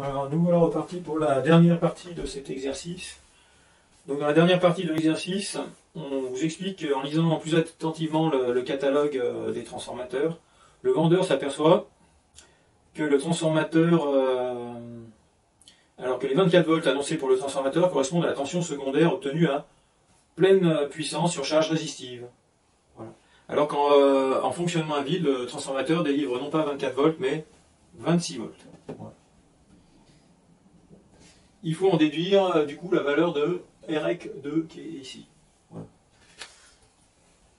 Alors, nous voilà repartis pour la dernière partie de cet exercice. Donc, dans la dernière partie de l'exercice, on vous explique en lisant plus attentivement le catalogue des transformateurs, le vendeur s'aperçoit que le transformateur, alors que les 24 volts annoncés pour le transformateur correspondent à la tension secondaire obtenue à pleine puissance sur charge résistive. Voilà. Alors qu'en fonctionnement à vide, le transformateur délivre non pas 24 volts, mais 26 volts. Voilà. Il faut en déduire du coup la valeur de REC2 qui est ici. Voilà.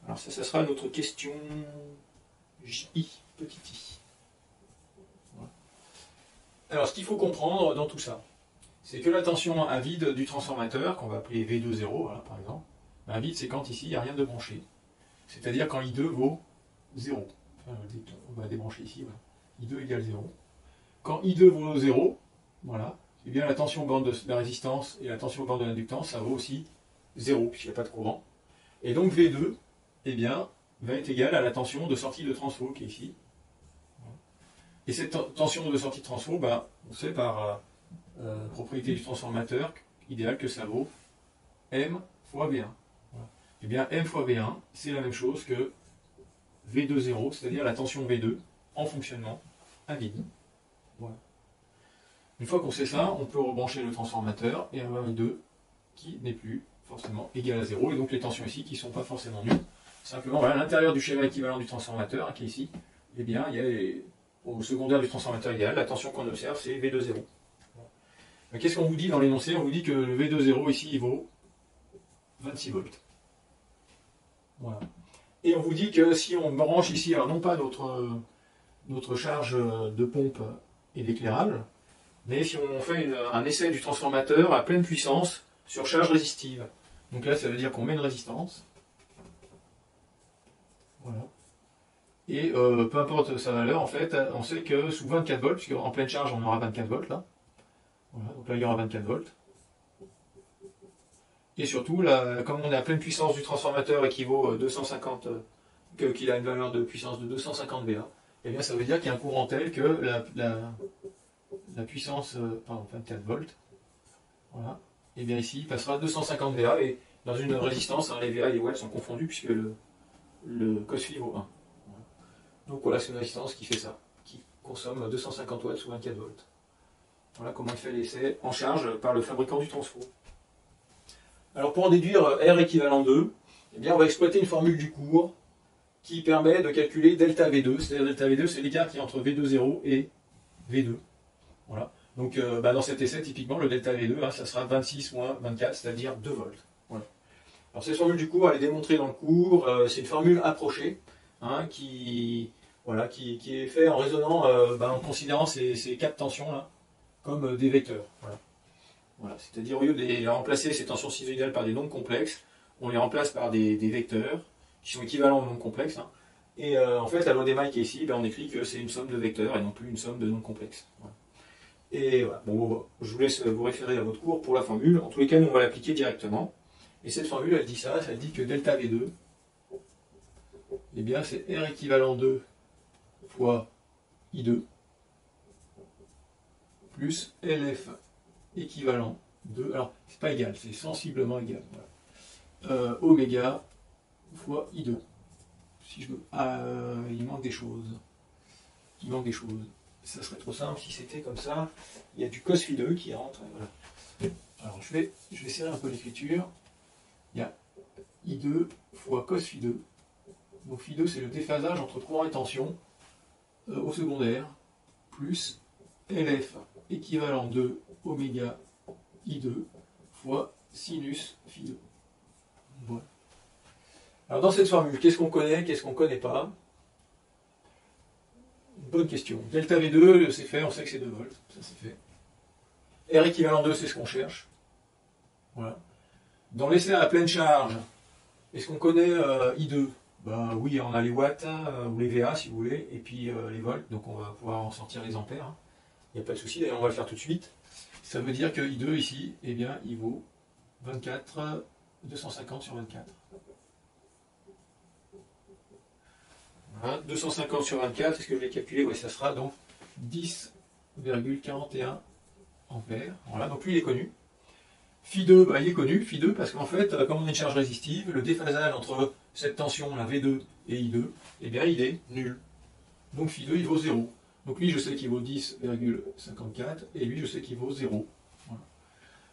Alors ça sera notre question JI, petit i. Voilà. Alors ce qu'il faut comprendre dans tout ça, c'est que la tension à vide du transformateur, qu'on va appeler V20, voilà, par exemple, à vide c'est quand ici il n'y a rien de branché. C'est-à-dire quand I2 vaut 0. Enfin, on va débrancher ici, voilà. I2 égale 0. Quand I2 vaut 0, voilà, eh bien la tension bande de résistance et la tension bande de l'inductance, ça vaut aussi 0, puisqu'il n'y a pas de courant. Et donc V2, eh bien, va être égal à la tension de sortie de transfo, qui est ici. Et cette tension de sortie de transfo, ben, on sait par propriété du transformateur idéal que ça vaut M fois V1. Voilà. Eh bien, M fois V1, c'est la même chose que V20, c'est-à-dire la tension V2 en fonctionnement à vide. Voilà. Une fois qu'on sait ça, on peut rebrancher le transformateur et avoir I2 qui n'est plus forcément égal à 0, et donc les tensions ici qui ne sont pas forcément nulles. Simplement, voilà, à l'intérieur du schéma équivalent du transformateur, hein, qui est ici, eh bien, il y a au secondaire du transformateur idéal, la tension qu'on observe, c'est V20. Qu'est-ce qu'on vous dit dans l'énoncé? On vous dit que le V20 ici, il vaut 26 volts. Voilà. Et on vous dit que si on branche ici, alors non pas notre charge de pompe et d'éclairage, mais si on fait un essai du transformateur à pleine puissance sur charge résistive. Donc là, ça veut dire qu'on met une résistance. Voilà. Et peu importe sa valeur, en fait, on sait que sous 24 volts, puisqu'en pleine charge, on aura 24 volts là. Voilà, donc là, il y aura 24 volts. Et surtout, là, comme on est à pleine puissance du transformateur et qu'il vaut 250, qu'il a une valeur de puissance de 250 VA, eh bien, ça veut dire qu'il y a un courant tel que la puissance, pardon, 24 volts, voilà, et bien ici, il passera à 250 VA, et dans une résistance, hein, les VA et les watts sont confondus, puisque le cos-phi vaut 1. Voilà. Donc voilà, c'est une résistance qui fait ça, qui consomme 250 watts sous 24 volts. Voilà comment il fait l'essai en charge par le fabricant du transfo. Alors pour en déduire R équivalent 2, eh bien on va exploiter une formule du cours qui permet de calculer delta V2, c'est-à-dire delta V2, c'est l'écart qui est entre V20 et V2. Voilà. Donc dans cet essai, typiquement, le delta V2, hein, ça sera 26 moins 24, c'est-à-dire 2 volts. Voilà. Alors cette formule du cours, elle est démontrée dans le cours, c'est une formule approchée, hein, qui est faite en raisonnant, en considérant ces quatre tensions-là comme des vecteurs. Voilà. Voilà. C'est-à-dire au lieu de remplacer ces tensions sinusoïdales par des nombres complexes, on les remplace par des vecteurs qui sont équivalents aux nombres complexes. Hein. Et en fait, la loi des mailles qui est ici, on écrit que c'est une somme de vecteurs et non plus une somme de nombres complexes. Voilà. Et voilà, bon, je vous laisse vous référer à votre cours pour la formule. En tous les cas, nous, on va l'appliquer directement. Et cette formule, elle dit ça, elle dit que delta V2, eh bien, c'est R équivalent 2 fois I2 plus LF équivalent 2. Alors, c'est pas égal, c'est sensiblement égal. Voilà. Oméga fois I2. Si je veux. Il manque des choses. Il manque des choses. Ça serait trop simple si c'était comme ça. Il y a du cos phi2 qui rentre. Voilà. Alors je vais serrer un peu l'écriture. Il y a I2 fois cos phi2. Donc phi2 c'est le déphasage entre courant et tension au secondaire, plus LF équivalent de oméga I2 fois sinus phi2. Voilà. Alors dans cette formule, qu'est-ce qu'on connaît, qu'est-ce qu'on ne connaît pas? Bonne question. Delta V2, c'est fait, on sait que c'est 2 volts, ça c'est fait. R équivalent 2, c'est ce qu'on cherche. Voilà. Dans l'essai à pleine charge, est-ce qu'on connaît I2? Ben oui, on a les watts, ou les VA si vous voulez, et puis les volts, donc on va pouvoir en sortir les ampères. Hein. Il n'y a pas de souci, d'ailleurs on va le faire tout de suite. Ça veut dire que I2 ici, eh bien, il vaut 24, 250 sur 24. Voilà, 250 sur 24, est-ce que je l'ai calculé? Oui, ça sera donc 10,41 ampères. Voilà, donc lui il est connu. Φ2, bah, il est connu, Φ2, parce qu'en fait, comme on a une charge résistive, le déphasage entre cette tension, la V2 et I2, eh bien il est nul. Donc Φ2 il vaut 0. Donc lui je sais qu'il vaut 10,54 et lui je sais qu'il vaut 0. Voilà.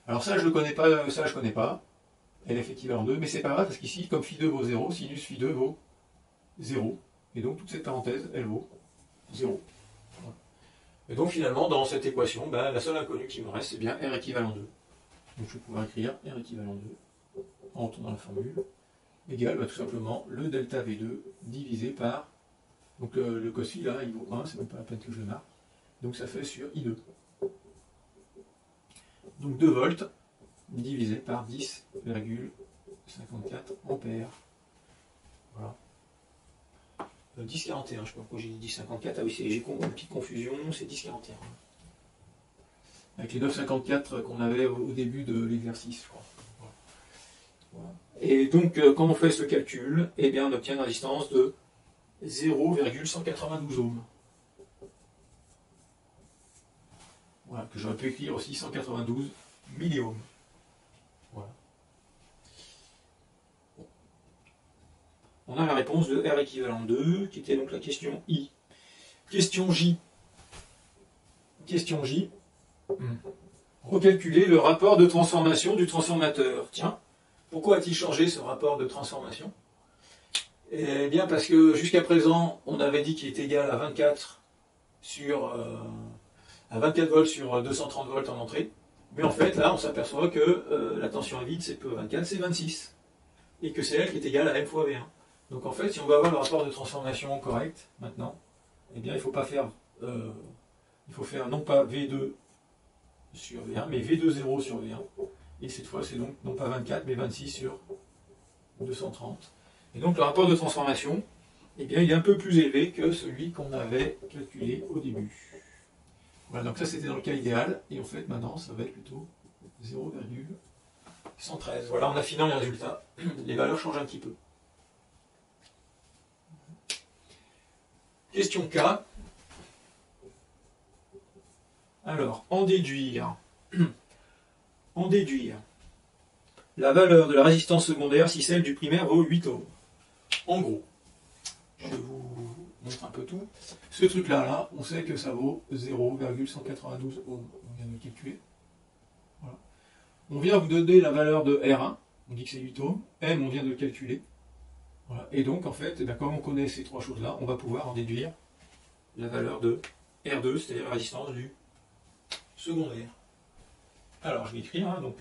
Alors ça je ne connais pas, ça je connais pas. LF équivalent 2, mais c'est pas grave parce qu'ici, comme Φ2 vaut 0, sinus Φ2 vaut 0. Et donc toute cette parenthèse, elle vaut 0. Voilà. Et donc finalement, dans cette équation, ben, la seule inconnue qui me reste, c'est bien R équivalent 2. Donc je vais pouvoir écrire R équivalent 2 en retournant la formule, égale tout simplement le delta V2 divisé par, donc le cos phi là, il vaut 1, c'est même pas la peine que je le marque, donc ça fait sur I2. Donc 2 volts divisé par 10,54 ampères. Voilà. 10,41, je ne sais pas pourquoi j'ai dit 10,54, ah oui, j'ai une petite confusion, c'est 10,41. Avec les 9,54 qu'on avait au début de l'exercice, je crois. Voilà. Et donc, quand on fait ce calcul, eh bien, on obtient une résistance de 0,192 ohms. Voilà, que j'aurais pu écrire aussi 192 milliohms. Voilà. On a la réponse de R équivalent 2, qui était donc la question I. Question J. Question J. Recalculer le rapport de transformation du transformateur. Tiens, pourquoi a-t-il changé ce rapport de transformation? Eh bien parce que jusqu'à présent, on avait dit qu'il est égal à 24 volts sur 230 volts en entrée. Mais en fait, là, on s'aperçoit que la tension à vide, c'est peu 24, c'est 26. Et que c'est elle qui est égale à M fois V1. Donc en fait, si on veut avoir le rapport de transformation correct, maintenant, eh bien, il faut faire non pas V2 sur V1, mais V2,0 sur V1. Et cette fois, c'est donc non pas 24, mais 26 sur 230. Et donc le rapport de transformation, eh bien, il est un peu plus élevé que celui qu'on avait calculé au début. Voilà, donc ça c'était dans le cas idéal, et en fait maintenant ça va être plutôt 0,113. Voilà, en affinant les résultats, les valeurs changent un petit peu. Question K. Alors, en déduire la valeur de la résistance secondaire si celle du primaire vaut 8 ohms. En gros, je vous montre un peu tout. Ce truc-là, on sait que ça vaut 0,192 ohms. On vient de le calculer. Voilà. On vient vous donner la valeur de R1. On dit que c'est 8 ohms. M, on vient de le calculer. Voilà. Et donc, en fait, comme on connaît ces trois choses-là, on va pouvoir en déduire la valeur de R2, c'est-à-dire la résistance du secondaire. Alors, je vais écrire, donc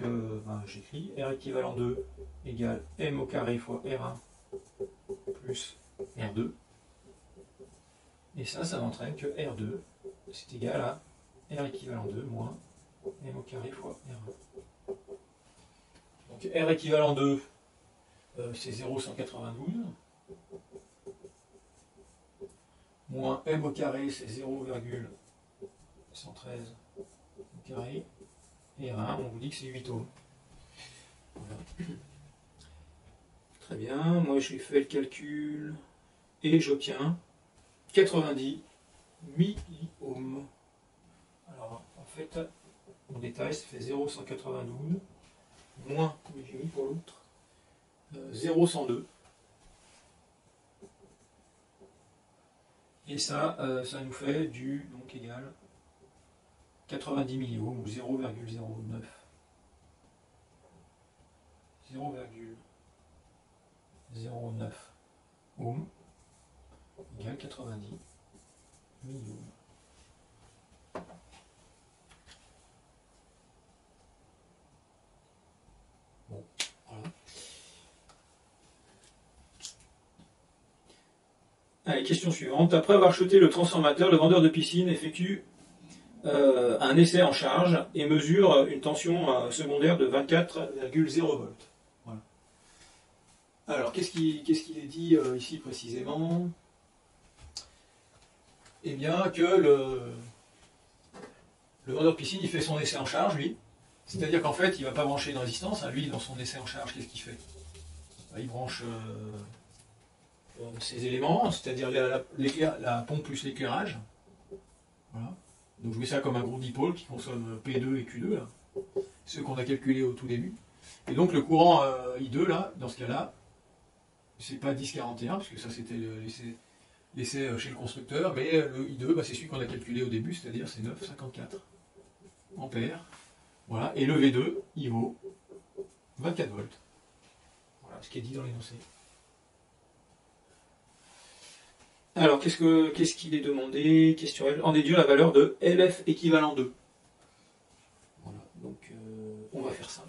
j'écris R équivalent 2 égale M au carré fois R1 plus R2. Et ça m'entraîne que R2, c'est égal à R équivalent 2 moins M au carré fois R1. Donc R équivalent 2, c'est 0,192. Moins M au carré, c'est 0,113 au carré. Et R1, on vous dit que c'est 8 ohms. Voilà. Très bien, moi j'ai fait le calcul et j'obtiens 90 milliohms. Alors en fait, on détaille, ça fait 0,192 moins, mais j'ai mis pour l'autre, 0,102. Et ça nous fait du, donc égal 90 milliohms ou 0,09. 0,09 ohms égale 90 milliohms. Bon, voilà. Allez, question suivante. Après avoir acheté le transformateur, le vendeur de piscine effectue un essai en charge et mesure une tension secondaire de 24,0 volts. Voilà. Alors, qu'est-ce qu'il est dit ici précisément? Eh bien, que le vendeur de piscine, il fait son essai en charge, lui. C'est-à-dire qu'en fait, il ne va pas brancher une résistance. Lui, dans son essai en charge, qu'est-ce qu'il fait? Il branche ses éléments, c'est-à-dire la pompe plus l'éclairage. Voilà. Donc je mets ça comme un groupe dipôle qui consomme P2 et Q2, là, ceux qu'on a calculés au tout début. Et donc le courant I2, là, dans ce cas-là, c'est pas 10,41, parce que ça c'était l'essai chez le constructeur, mais le I2, bah, c'est celui qu'on a calculé au début, c'est-à-dire c'est 9,54 ampères. Voilà, et le V2, il vaut 24 volts. Voilà ce qui est dit dans l'énoncé. Alors, qu'est-ce qu'il est demandé? Question en déduire la valeur de LF équivalent 2. Voilà, donc on va faire ça.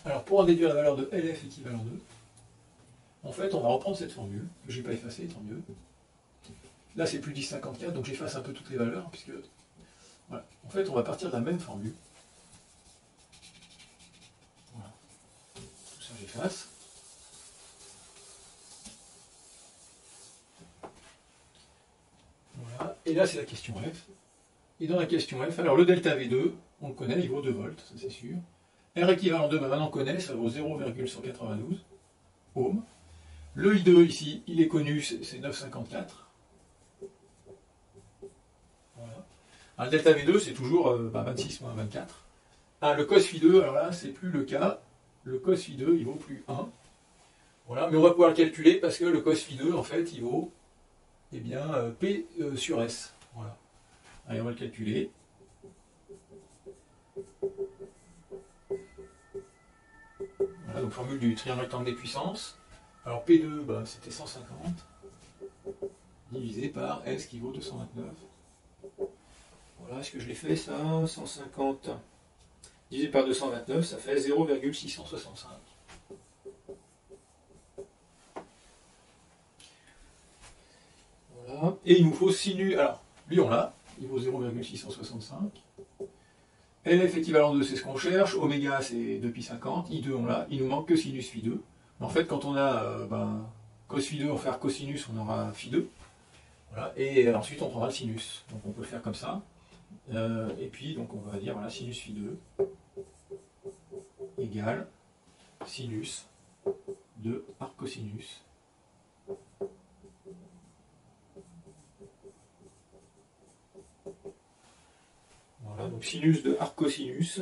Alors, pour en déduire la valeur de LF équivalent 2, en fait, on va reprendre cette formule, que je n'ai pas effacée, tant mieux. Là, c'est plus 10,54, donc j'efface un peu toutes les valeurs, puisque... Voilà. En fait, on va partir de la même formule. Voilà. Tout ça, j'efface. Voilà. Et là, c'est la question F. Et dans la question F, alors le delta V2, on le connaît, il vaut 2 volts, ça c'est sûr. R équivalent 2, maintenant on connaît, ça vaut 0,192 ohms. Le I2 ici, il est connu, c'est 9,54. Voilà. Alors, le delta V2, c'est toujours 26 moins 24. Ah, le cos Φ2, alors là, c'est plus le cas. Le cos Φ2, il vaut plus 1. Voilà, mais on va pouvoir le calculer parce que le cos Φ2, en fait, il vaut eh bien, P sur S. Voilà. Allez, on va le calculer. Voilà, donc formule du triangle rectangle des puissances. Alors P2, bah, c'était 150, divisé par S qui vaut 229. Voilà, est-ce que je l'ai fait ça? 150 divisé par 229, ça fait 0,665. Voilà, et il nous faut sinus. Alors, lui on l'a, il vaut 0,665. LF équivalent 2, c'est ce qu'on cherche. Oméga, c'est 2π50. I2, on l'a. Il nous manque que sinus Φ2. En fait, quand on a cos Φ2, on va faire cosinus, on aura Φ2. Voilà. Et ensuite, on prendra le sinus. Donc, on peut le faire comme ça. Et puis, donc, on va dire, voilà, sinus Φ2 égale sinus de arc cosinus. Voilà, donc sinus de arc cosinus,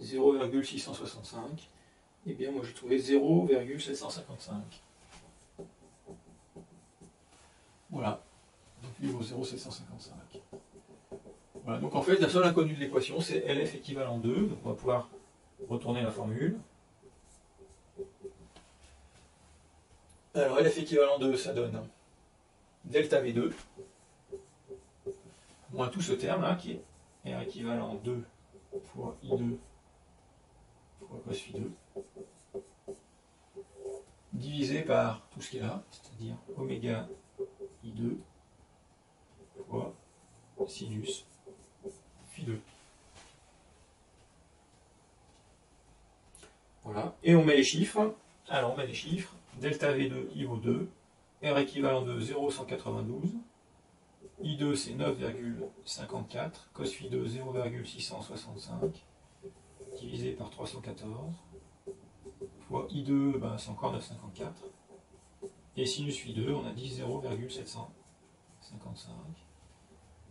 0,665. Eh bien, moi, j'ai trouvé 0,755. Voilà. Donc, lui vaut 0,755. Voilà. Donc, en fait, la seule inconnue de l'équation, c'est LF équivalent 2. Donc, on va pouvoir retourner la formule. Alors, LF équivalent 2, ça donne delta V2, moins tout ce terme-là, qui est R équivalent 2 fois I2 fois cos Φ2, divisé par tout ce qui est là, c'est-à-dire oméga I2 fois sinus Φ2. Voilà, et on met les chiffres. Alors on met les chiffres. Delta V2, il vaut 2. R équivalent de 0,192. I2 c'est 9,54. Cos Φ2 0,665. Divisé par 314. Fois I2, c'est encore 9,54. Et sinus Φ2, on a dit 0,755.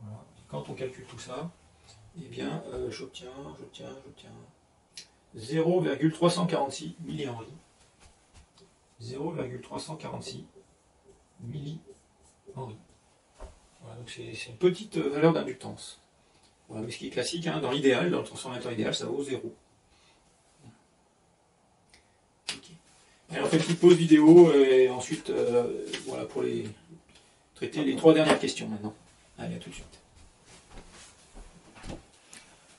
Voilà. Quand on calcule tout ça, eh bien, j'obtiens 0,346 millihenry. 0,346 millihenry. Voilà, donc c'est une petite valeur d'inductance. Voilà, mais ce qui est classique, hein, dans l'idéal, dans le transformateur idéal, ça vaut 0. Okay. Alors on fait une petite pause vidéo et ensuite, voilà, pour traiter les 3 dernières questions maintenant. Allez, à tout de suite.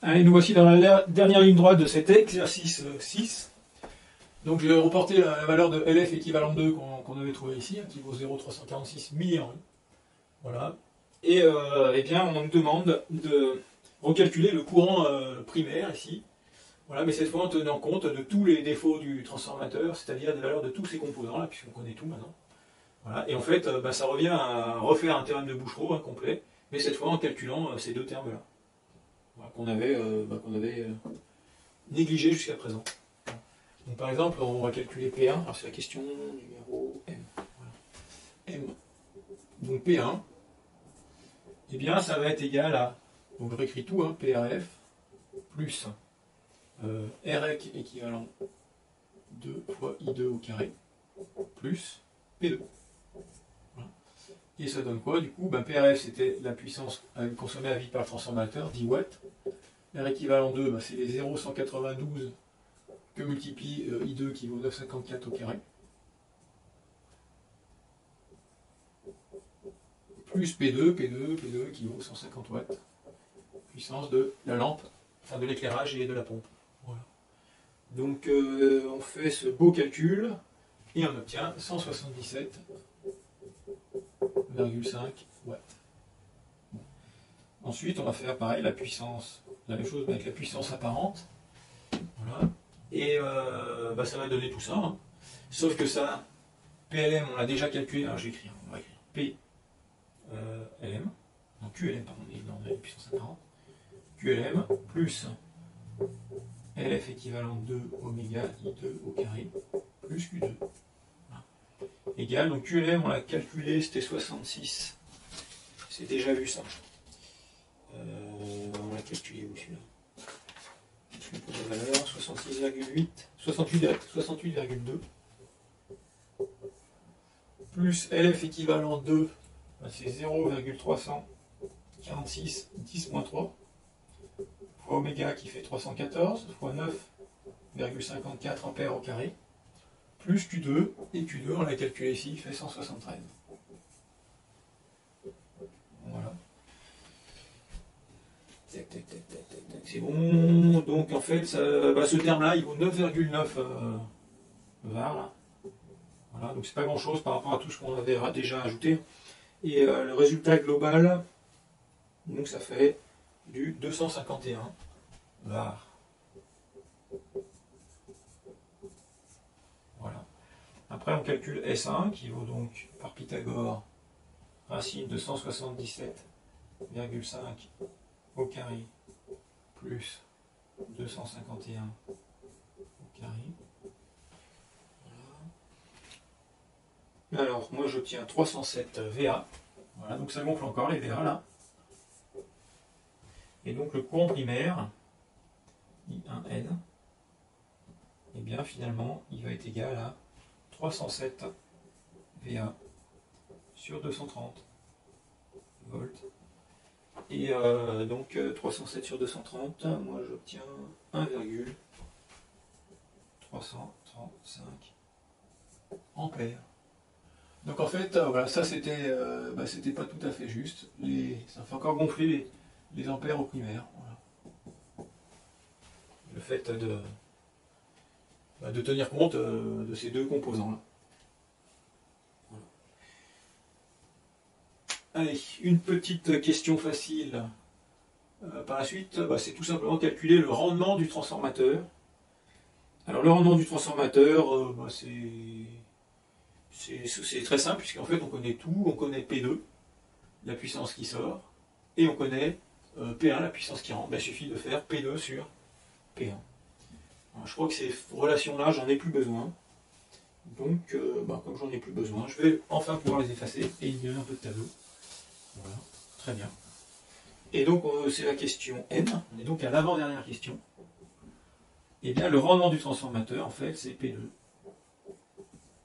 Allez, nous voici dans la dernière ligne droite de cet exercice 6. Donc je vais reporter la valeur de LF équivalent 2 qu'on avait trouvé ici, qui vaut 0,346 millihenry. Voilà. Et eh bien, on nous demande de recalculer le courant primaire ici. Voilà, mais cette fois en tenant compte de tous les défauts du transformateur, c'est-à-dire des valeurs de tous ces composants là, puisqu'on connaît tout maintenant. Voilà. Et en fait, ça revient à refaire un théorème de Bouchereau complet, mais cette fois en calculant ces deux termes-là. Voilà, qu'on avait négligé jusqu'à présent. Donc, par exemple, on va calculer P1, alors c'est la question numéro M. Voilà. M. Donc P1, eh bien, ça va être égal à Donc je réécris tout, hein, PRF plus REC équivalent 2 fois I2 au carré plus P2. Voilà. Et ça donne quoi? Du coup, PRF c'était la puissance consommée à vide par le transformateur, 10 watts. R équivalent 2, c'est les 0,192 que multiplie I2 qui vaut 9,54 au carré. Plus P2 qui vaut 150 watts. Puissance de la lampe, enfin de l'éclairage et de la pompe. Voilà. Donc on fait ce beau calcul et on obtient 177,5 watts. Bon. Ensuite, on va faire pareil la puissance, la même chose avec la puissance apparente. Voilà. Et ça va donner tout ça. Hein. Sauf que ça, PLM, on l'a déjà calculé. Alors j'écris, on va écrire PLM, non QLM, pardon, on est dans la puissance apparente. QLM plus LF équivalent 2 oméga I2 au carré plus Q2. Voilà. Égal, donc QLM on l'a calculé, c'était 66. C'est déjà vu ça. On l'a calculé où celui-là? Je vais poser la valeur 66,8, 68,2 plus LF équivalent 2, c'est 0,346 10-3 fois oméga qui fait 314 fois 9,54 ampères au carré plus Q2, et Q2 on l'a calculé ici, il fait 173. Voilà. C'est bon, donc en fait ça, ce terme là il vaut 9,9 var là. Voilà, donc c'est pas grand chose par rapport à tout ce qu'on avait déjà ajouté. Et le résultat global, donc ça fait du 251 var. Voilà. Après on calcule S1 qui vaut donc par Pythagore racine de 177,5 au carré plus 251 au carré. Voilà. Alors moi j'obtiens 307 VA. Voilà, donc ça gonfle encore les VA là. Et donc le courant primaire, I1N, et bien finalement il va être égal à 307 VA sur 230 volts. Et donc 307 sur 230, moi j'obtiens 1,335 ampères. Donc en fait, voilà, ça c'était pas tout à fait juste. Ça fait encore gonfler les ampères au primaire. Voilà. Le fait de tenir compte de ces deux composants-là. Voilà. Allez, une petite question facile. Par la suite, c'est tout simplement calculer le rendement du transformateur. Alors le rendement du transformateur, c'est très simple, puisqu'en fait on connaît tout, on connaît P2, la puissance qui sort, et on connaît P1, la puissance qui rentre. Il suffit de faire P2 sur P1. Alors, je crois que ces relations-là, j'en ai plus besoin. Donc, comme j'en ai plus besoin, je vais enfin pouvoir les effacer et éliminer un peu de tableau. Voilà, très bien. Et donc, c'est la question N. On est donc à l'avant-dernière question. Et bien, le rendement du transformateur, en fait, c'est P2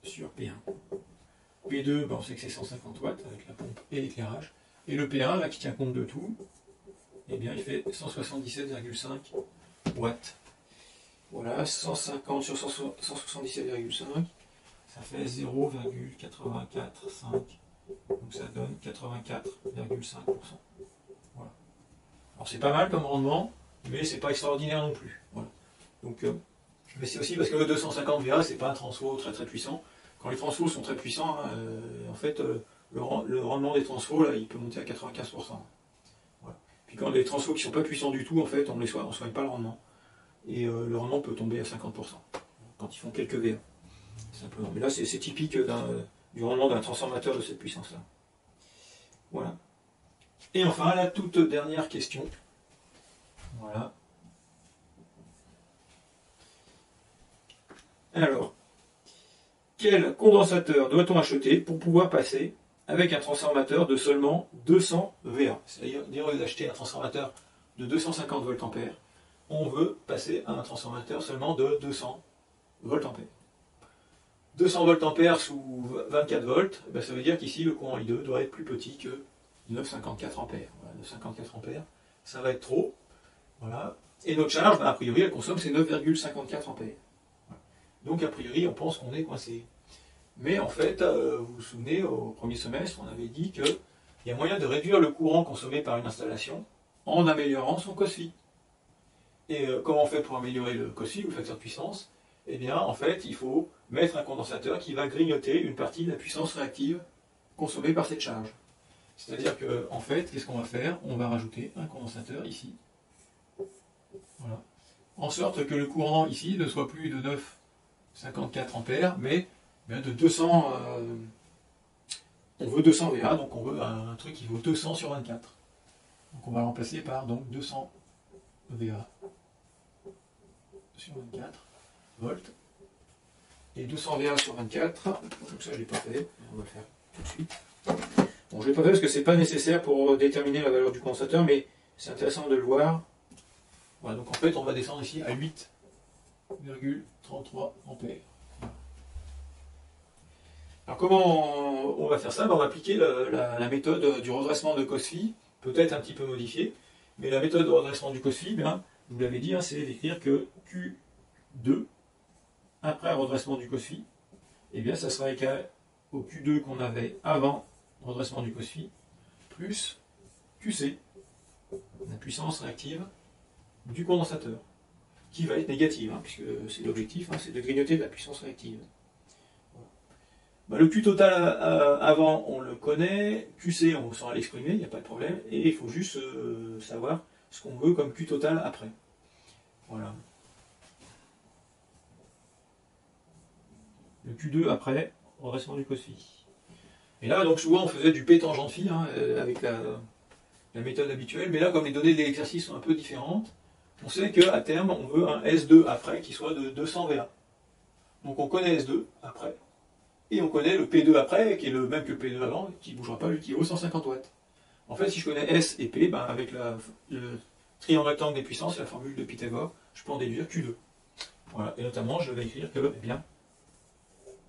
sur P1. P2, on sait que c'est 150 watts avec la pompe et l'éclairage. Et le P1, là, qui tient compte de tout, eh bien, il fait 177,5 watts. Voilà, 150 sur 177,5, ça fait 0,845. Donc ça donne 84,5%. Voilà. Alors c'est pas mal comme rendement, mais c'est pas extraordinaire non plus. Voilà. Donc, mais c'est aussi parce que le 250 VA, c'est pas un transfo très très puissant. Quand les transfos sont très puissants, en fait, le rendement des transfos, là, il peut monter à 95%. Voilà. Puis quand les transfos qui sont pas puissants du tout, en fait, on ne soigne pas le rendement. Et le rendement peut tomber à 50% quand ils font quelques VA. Simplement. Mais là, c'est typique du rendement d'un transformateur de cette puissance-là. Voilà. Et enfin, la toute dernière question. Voilà. Alors, quel condensateur doit-on acheter pour pouvoir passer avec un transformateur de seulement 200 VA. C'est-à-dire, au lieu d'acheter un transformateur de 250 voltampères, on veut passer à un transformateur seulement de 200 voltampères. 200 voltampères sous 24 volts, ben ça veut dire qu'ici le courant I2 doit être plus petit que 9,54 ampères. Voilà, 9,54 ampères, ça va être trop. Voilà. Et notre charge, ben, a priori, elle consomme ces 9,54 ampères. Voilà. Donc a priori, on pense qu'on est coincé. Mais en fait, vous vous souvenez, au premier semestre, on avait dit qu'il y a moyen de réduire le courant consommé par une installation en améliorant son COSFI. Et comment on fait pour améliorer le COSFI, ou le facteur de puissance? Eh bien, en fait, il faut mettre un condensateur qui va grignoter une partie de la puissance réactive consommée par cette charge. C'est-à-dire que, en fait, qu'est-ce qu'on va faire? On va rajouter un condensateur ici. Voilà. En sorte que le courant ici ne soit plus de 9,54 ampères, mais de 200. On veut 200 VA, donc on veut un truc qui vaut 200 sur 24. Donc on va le remplacer par donc 200 VA sur 24 volts. Et 200 VA sur 24, donc ça je ne l'ai pas fait, on va le faire tout de suite. Bon, je ne l'ai pas fait parce que ce n'est pas nécessaire pour déterminer la valeur du condensateur, mais c'est intéressant de le voir. Voilà, donc en fait on va descendre ici à 8,33 ampères. Alors comment on va faire ça? On va appliquer la méthode du redressement de COSFI, peut-être un petit peu modifiée, mais la méthode de redressement du COSFI, bien, je vous l'avais dit, c'est d'écrire que Q2, après redressement du COSFI, eh bien ça sera égal au Q2 qu'on avait avant redressement du COSFI, plus QC, la puissance réactive du condensateur, qui va être négative, puisque c'est l'objectif, c'est de grignoter de la puissance réactive. Le Q total avant, on le connaît, QC, on saura l'exprimer, il n'y a pas de problème, et il faut juste savoir ce qu'on veut comme Q total après. Voilà. Le Q2 après, redressement du COSFI. Et là, donc souvent, on faisait du P tangent phi avec la méthode habituelle, mais là, comme les données de l'exercice sont un peu différentes, on sait qu'à terme, on veut un S2 après qui soit de 200 VA. Donc on connaît S2 après. Et on connaît le P2 après, qui est le même que le P2 avant, qui ne bougera pas, lui qui vaut 150 watts. En fait, si je connais S et P, avec le triangle rectangle des puissances, la formule de Pythagore, je peux en déduire Q2. Voilà. Et notamment, je vais écrire que, eh bien,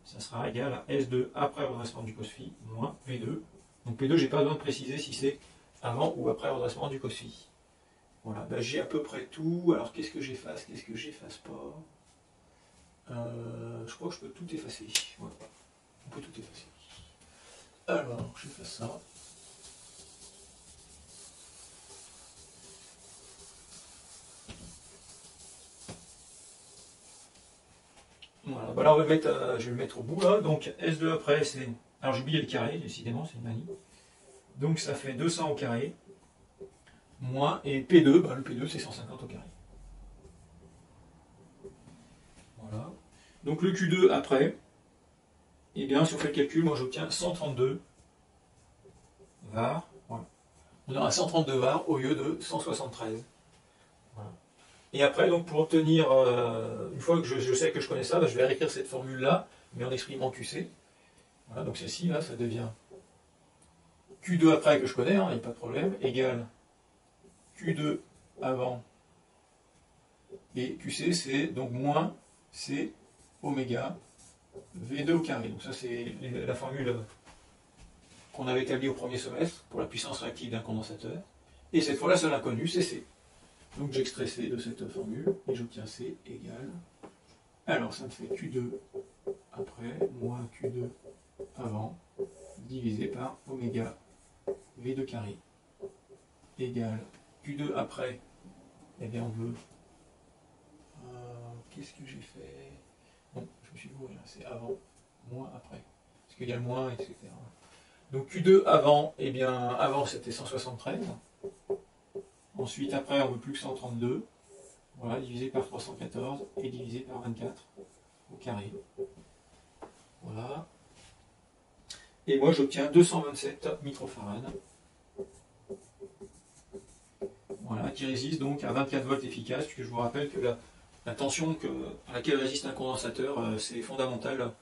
ça sera égal à S2 après redressement du COSFI moins P2. Donc P2, je n'ai pas besoin de préciser si c'est avant ou après redressement du COSFI. Voilà, j'ai à peu près tout. Alors, qu'est-ce que j'efface, qu'est-ce que j'efface pas? Je crois que je peux tout effacer. Voilà. On peut tout effacer. Alors, je fais ça. Voilà, là on va mettre, je vais le mettre au bout là. Donc S2 après, c'est. Alors j'ai oublié le carré, décidément, c'est une manie. Donc ça fait 200 au carré. Moins, et P2, le P2 c'est 150 au carré. Voilà. Donc le Q2 après. Et bien, si on fait le calcul, moi j'obtiens 132 var. Voilà. On aura 132 var au lieu de 173. Voilà. Et après, donc, pour obtenir, une fois que je sais que je connais ça, je vais réécrire cette formule-là, mais en exprimant QC. Voilà, donc celle-ci, là, ça devient Q2 après que je connais, il n'y a pas de problème, égale Q2 avant. Et QC, c'est donc moins C oméga V2 au carré. Donc ça, c'est la formule qu'on avait établie au premier semestre pour la puissance réactive d'un condensateur. Et cette fois, la seule inconnue, c'est C. Donc j'extrais C de cette formule et j'obtiens C égale. Alors ça me fait Q2 après moins Q2 avant divisé par oméga V2 carré égale Q2 après. Eh bien on veut. Qu'est-ce que j'ai fait? Bon, je me suis gouré là, c'est avant, moins après. Parce qu'il y a le moins, etc. Donc Q2 avant, eh bien avant c'était 173. Ensuite, après, on ne veut plus que 132. Voilà, divisé par 314 et divisé par 24 au carré. Voilà. Et moi, j'obtiens 227 microfarad. Voilà, qui résiste donc à 24 volts efficace, puisque je vous rappelle que la tension à laquelle résiste un condensateur, c'est fondamental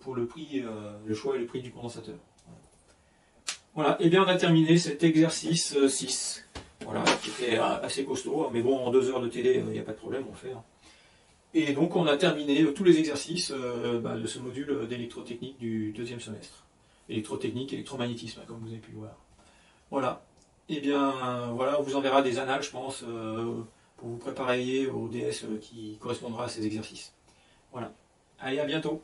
pour le prix, le choix et le prix du condensateur. Voilà. Voilà, et bien on a terminé cet exercice 6, voilà, qui était assez costaud, mais bon, en 2 heures de télé, il n'y a pas de problème, on fait. Et donc on a terminé tous les exercices de ce module d'électrotechnique du 2e semestre. Électrotechnique, électromagnétisme, comme vous avez pu le voir. Voilà. Et bien voilà, on vous enverra des annales, je pense, pour vous préparer au DS qui correspondra à ces exercices. Voilà. Allez, à bientôt.